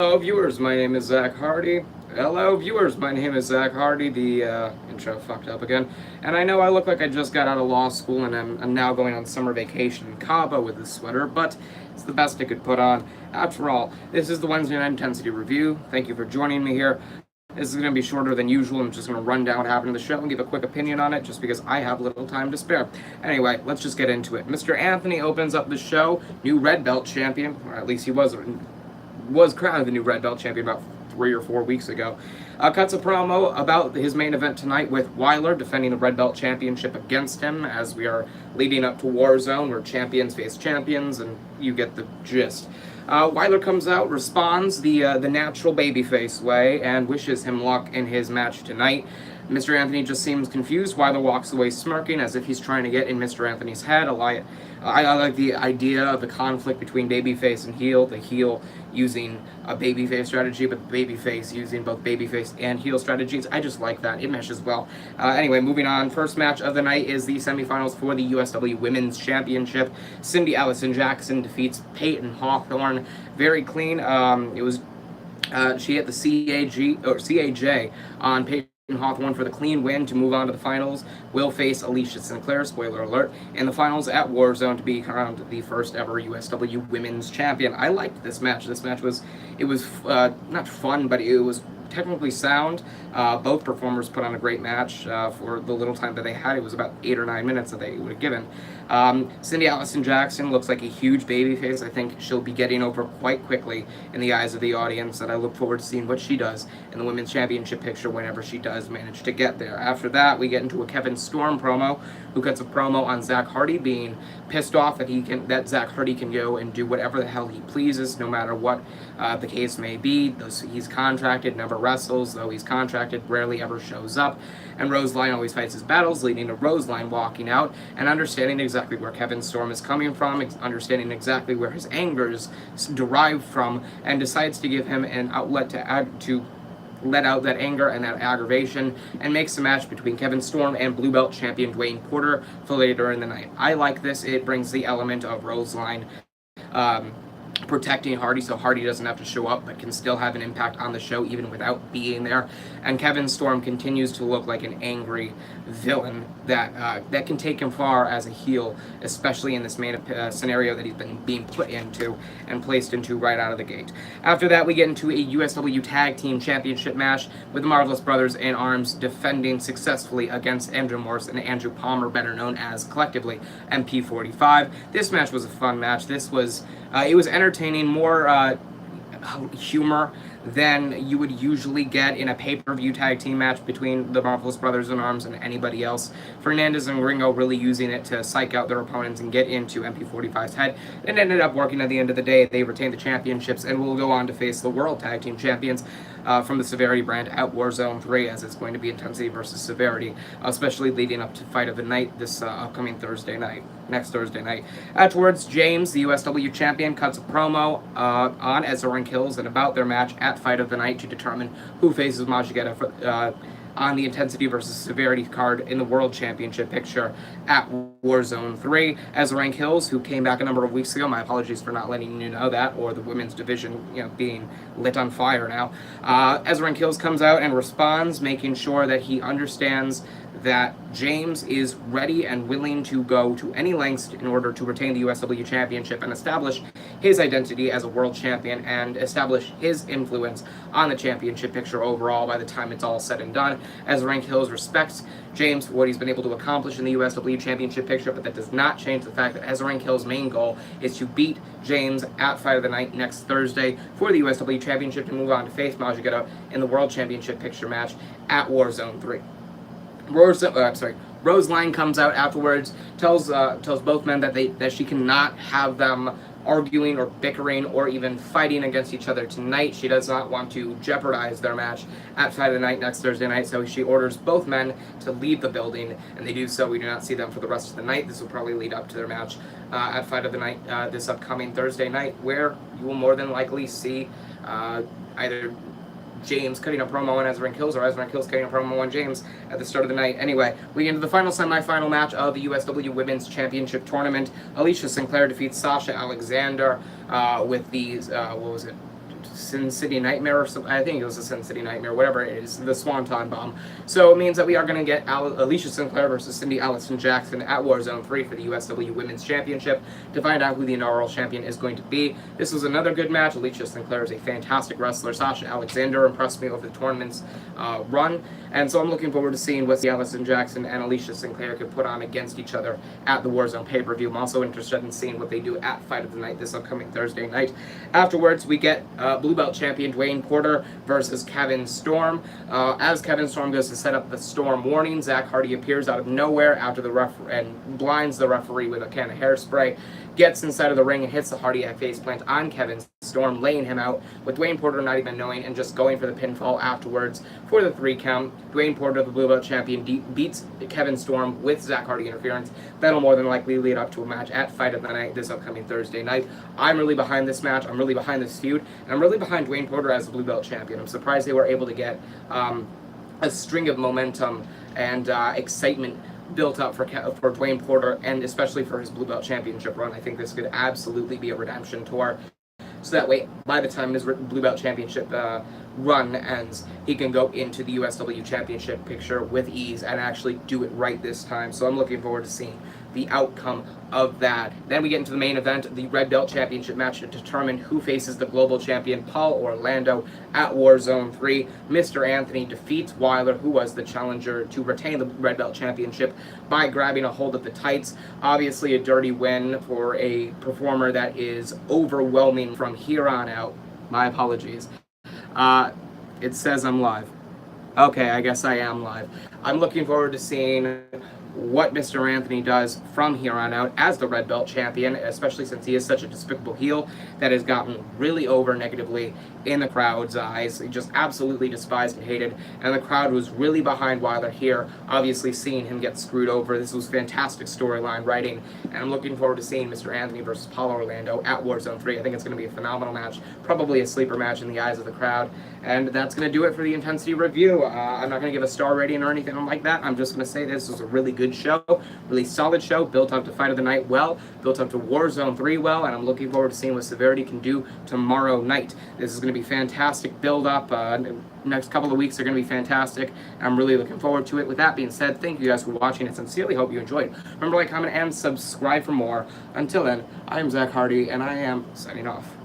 Hello, viewers. My name is Zack Hardy. Hello, viewers. My name is Zack Hardy. The intro fucked up again. And I know I look like I just got out of law school and I'm now going on summer vacation in Cabo with this sweater, but it's the best I could put on. After all, this is the Wednesday Night Intensity Review. Thank you for joining me here. This is going to be shorter than usual. I'm just going to run down what happened in the show and give a quick opinion on it just because I have little time to spare. Anyway, let's just get into it. Mr. Anthony opens up the show, new red belt champion, or at least he was crowned the new red belt champion about 3 or 4 weeks ago. Cuts a promo about his main event tonight with Weiler defending the red belt championship against him as we are leading up to Warzone where champions face champions, and you get the gist. Weiler comes out, responds the natural babyface way, and wishes him luck in his match tonight. Mr. Anthony just seems confused. Weiler walks away smirking as if he's trying to get in Mr. Anthony's head. I like the idea of the conflict between babyface and heel, the heel using a babyface strategy, but the babyface using both babyface and heel strategies. I just like that. It meshes well. Anyway, moving on. First match of the night is the semifinals for the USW Women's Championship. Cindy Allison Jackson defeats Peyton Hawthorne. Very clean. She hit the CAJ on Peyton Hawthorne for the clean win to move on to the finals. Will face Alicia Sinclair, spoiler alert, in the finals at Warzone to be crowned the first ever USW Women's Champion. I liked this match. This match was not fun, but it was technically sound. Both performers put on a great match for the little time that they had. It was about 8 or 9 minutes that they would have given. Cindy Allison Jackson looks like a huge babyface. I think she'll be getting over quite quickly in the eyes of the audience, and I look forward to seeing what she does in the Women's Championship picture whenever she does manage to get there. After that, we get into a Kevin Storm promo, who cuts a promo on Zack Hardy being pissed off that Zack Hardy can go and do whatever the hell he pleases, no matter what the case may be. He's contracted, never wrestles, though he's contracted, rarely ever shows up. And Roseline always fights his battles, leading to Roseline walking out and understanding exactly where Kevin Storm is coming from, understanding exactly where his anger is derived from, and decides to give him an outlet to let out that anger and that aggravation, and makes a match between Kevin Storm and Blue Belt champion Dwayne Porter for later in the night. I like this. It brings the element of Roseline protecting Hardy so Hardy doesn't have to show up but can still have an impact on the show even without being there. And Kevin Storm continues to look like an angry villain that can take him far as a heel, especially in this main scenario that he's been being put into and placed into right out of the gate. After that, we get into a USW Tag Team Championship match with the Marvelous Brothers in Arms defending successfully against Andrew Morse and Andrew Palmer, better known as collectively MP45. This match was a fun match. It was entertaining, more humor than you would usually get in a pay-per-view tag team match between the Marvelous Brothers in Arms and anybody else. Fernandez and Ringo really using it to psych out their opponents and get into MP45's head. It ended up working at the end of the day. They retained the championships and will go on to face the World Tag Team Champions from the Severity brand at Warzone 3, as it's going to be Intensity versus Severity, especially leading up to Fight of the Night this upcoming next Thursday night. Afterwards, James, the USW champion, cuts a promo on Ezra and Kills and about their match at Fight of the Night to determine who faces Majigeta on the Intensity versus Severity card in the World Championship picture at Warzone 3. Ezra Hills, who came back a number of weeks ago, my apologies for not letting you know that, or the women's division being lit on fire now. Ezra Hills comes out and responds, making sure that he understands that James is ready and willing to go to any lengths in order to retain the USW Championship and establish his identity as a world champion and establish his influence on the championship picture overall by the time it's all said and done. As Rank Hills respects James for what he's been able to accomplish in the USW Championship picture, but that does not change the fact that Ezra Hill's main goal is to beat James at Fight of the Night next Thursday for the USW Championship to move on to face Majigeta in the World Championship picture match at Warzone 3. Roseline comes out afterwards, tells both men that she cannot have them arguing or bickering or even fighting against each other tonight. She does not want to jeopardize their match at Fight of the Night next Thursday night, so she orders both men to leave the building, and they do so. We do not see them for the rest of the night. This will probably lead up to their match at Fight of the Night this upcoming Thursday night, where you will more than likely see either James cutting a promo on Ezra Hills, or Ezra Hills cutting a promo on James at the start of the night. Anyway, we get into the final semi-final match of the USW Women's Championship Tournament. Alicia Sinclair defeats Sasha Alexander with these, Sin City Nightmare, or something. I think it was a Sin City Nightmare, whatever it is, the Swanton Bomb. So it means that we are going to get Alicia Sinclair versus Cindy Allison Jackson at Warzone 3 for the USW Women's Championship to find out who the inaugural champion is going to be. This was another good match. Alicia Sinclair is a fantastic wrestler. Sasha Alexander impressed me over the tournament's run, and so I'm looking forward to seeing what Allison Jackson and Alicia Sinclair could put on against each other at the Warzone pay-per-view. I'm also interested in seeing what they do at Fight of the Night this upcoming Thursday night. Afterwards, we get Blue Belt champion Dwayne Porter versus Kevin Storm. As Kevin Storm goes to set up the Storm warning, Zack Hardy appears out of nowhere after the and blinds the referee with a can of hairspray, gets inside of the ring and hits the Hardy faceplant on Kevin Storm, laying him out, with Dwayne Porter not even knowing and just going for the pinfall afterwards for the 3 count. Dwayne Porter, the Blue Belt champion, beats Kevin Storm with Zack Hardy interference. That'll more than likely lead up to a match at Fight of the Night this upcoming Thursday night. I'm really behind this match. I'm really behind this feud. And I'm really behind Dwayne Porter as the Blue Belt champion. I'm surprised they were able to get a string of momentum and excitement built up for Dwayne Porter, and especially for his Blue Belt championship run. I think this could absolutely be a redemption tour. So that way, by the time his Blue Belt championship run ends, he can go into the USW championship picture with ease and actually do it right this time. So I'm looking forward to seeing the outcome of that. Then we get into the main event, the Red Belt Championship match, to determine who faces the global champion Paul Orlando at Warzone 3. Mr. Anthony defeats Weiler, who was the challenger, to retain the Red Belt Championship by grabbing a hold of the tights. Obviously a dirty win for a performer that is overwhelming from here on out. My apologies. It says I'm live. Okay, I guess I am live. I'm looking forward to seeing what Mr. Anthony does from here on out as the Red Belt champion, especially since he is such a despicable heel that has gotten really over negatively in the crowd's eyes. He just absolutely despised and hated, and the crowd was really behind Weiler here, obviously seeing him get screwed over. This was fantastic storyline writing, and I'm looking forward to seeing Mr. Anthony versus Paul Orlando at Warzone 3. I think it's going to be a phenomenal match, probably a sleeper match in the eyes of the crowd, and that's going to do it for the Intensity review. I'm not going to give a star rating or anything like that. I'm just going to say this was a really good show, really solid show, built up to Fight of the Night well, built up to Warzone 3 well, and I'm looking forward to seeing what Severity can do tomorrow night. This is going to be fantastic build up. Next couple of weeks are going to be fantastic. I'm really looking forward to it. With that being said, thank you guys for watching. I sincerely hope you enjoyed. Remember to like, comment, and subscribe for more. Until then, I am Zack Hardy, and I am signing off.